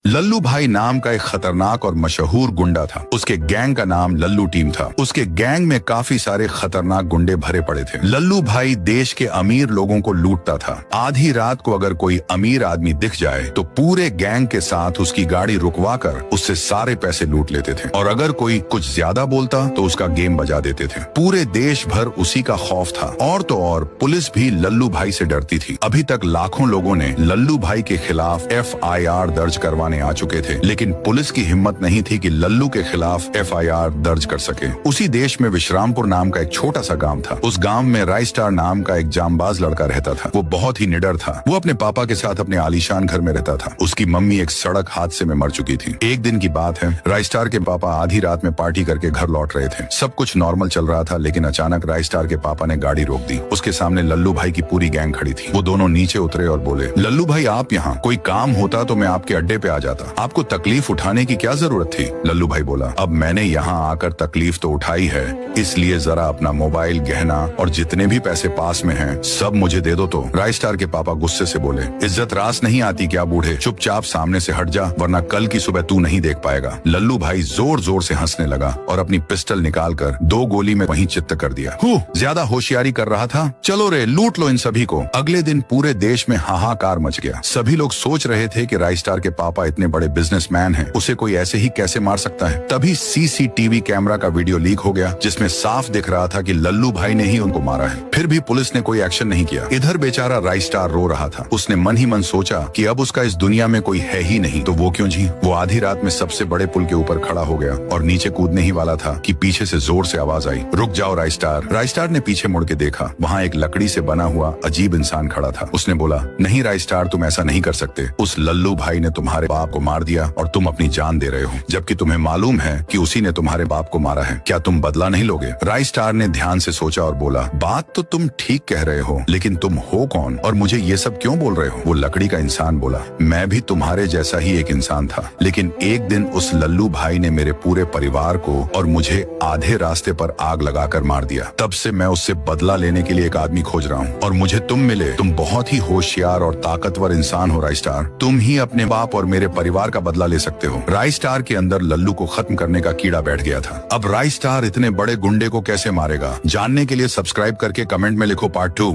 लल्लू भाई नाम का एक खतरनाक और मशहूर गुंडा था। उसके गैंग का नाम लल्लू टीम था। उसके गैंग में काफी सारे खतरनाक गुंडे भरे पड़े थे। लल्लू भाई देश के अमीर लोगों को लूटता था। आधी रात को अगर कोई अमीर आदमी दिख जाए तो पूरे गैंग के साथ उसकी गाड़ी रुकवा कर उससे सारे पैसे लूट लेते थे, और अगर कोई कुछ ज्यादा बोलता तो उसका गेम बजा देते थे। पूरे देश भर उसी का खौफ था, और तो और पुलिस भी लल्लू भाई से डरती थी। अभी तक लाखों लोगों ने लल्लू भाई के खिलाफ FIR दर्ज करवाने आ चुके थे, लेकिन पुलिस की हिम्मत नहीं थी कि लल्लू के खिलाफ FIR दर्ज कर सके। उसी देश में विश्रामपुर नाम का एक छोटा सा गांव था। उस गांव में राइस्टार नाम का एक जांबाज लड़का रहता था। वो बहुत ही निडर था। वो अपने पापा के साथ अपने आलीशान घर में रहता था। उसकी मम्मी एक सड़क हादसे में मर चुकी थी। एक दिन की बात है, राइस्टार के पापा आधी रात में पार्टी करके घर लौट रहे थे। सब कुछ नॉर्मल चल रहा था, लेकिन अचानक राइस्टार के पापा ने गाड़ी रोक दी। उसके सामने लल्लू भाई की पूरी गैंग खड़ी थी। वो दोनों नीचे उतरे और बोले, लल्लू भाई आप यहाँ, कोई काम होता तो मैं आपके अड्डे पे आ जाता, आपको तकलीफ उठाने की क्या जरूरत थी। लल्लू भाई बोला, अब मैंने यहाँ आकर तकलीफ तो उठाई है, इसलिए जरा अपना मोबाइल, गहना और जितने भी पैसे पास में हैं सब मुझे दे दो। तो राइस्टार के पापा गुस्से से बोले, इज्जत रास नहीं आती क्या बूढ़े, चुपचाप सामने से हट जा, वरना कल की सुबह तू नहीं देख पाएगा। लल्लू भाई जोर जोर से हंसने लगा और अपनी पिस्टल निकालकर 2 गोली में वहीं चित्त कर दिया। ज्यादा होशियारी कर रहा था, चलो रे लूट लो इन सभी को। अगले दिन पूरे देश में हाहाकार मच गया। सभी लोग सोच रहे थे कि राइस्टार के पापा इतने बड़े बिजनेसमैन है, उसे कोई ऐसे ही कैसे मार सकता है। तभी CCTV कैमरा का वीडियो लीक हो गया, जिसमें साफ दिख रहा था कि लल्लू भाई ने ही उनको मारा है। फिर भी पुलिस ने कोई एक्शन नहीं किया। इधर बेचारा राइस्टार रो रहा था। उसने मन ही मन सोचा कि अब उसका इस दुनिया में कोई है ही नहीं, तो वो क्यों जी। वो आधी रात में सबसे बड़े पुल के ऊपर खड़ा हो गया और नीचे कूदने ही वाला था कि पीछे से जोर से आवाज आई, रुक जाओ राइस्टार। राइस्टार ने पीछे मुड़ के देखा, वहाँ एक लकड़ी से बना हुआ अजीब इंसान खड़ा था। उसने बोला, नहीं राइस्टार, तुम ऐसा नहीं कर सकते। उस लल्लू भाई ने तुम्हारे बाप को मार दिया और तुम अपनी जान दे रहे हो, जबकि तुम्हें मालूम है कि उसी ने तुम्हारे बाप को मारा है। क्या तुम बदला नहीं लोगे। राइस्टार ने ध्यान से सोचा और बोला, बात तो तुम ठीक कह रहे हो, लेकिन तुम हो कौन और मुझे ये सब क्यों बोल रहे हो। वो लकड़ी का इंसान बोला, मैं भी तुम्हारे जैसा ही एक इंसान था, लेकिन एक दिन उस लल्लू भाई ने मेरे पूरे परिवार को और मुझे आधे रास्ते पर आग लगाकर मार दिया। तब से मैं उससे बदला लेने के लिए एक आदमी खोज रहा हूँ, और मुझे तुम मिले। तुम बहुत ही होशियार और ताकतवर इंसान हो राइस्टार। तुम ही अपने बाप और मेरे परिवार का बदला ले सकते हो। राइस्टार के अंदर लल्लू को खत्म करने का कीड़ा बैठ गया था। अब राइस्टार इतने बड़े गुंडे को कैसे मारेगा, जानने के लिए सब्सक्राइब करके कमेंट में लिखो पार्ट 2।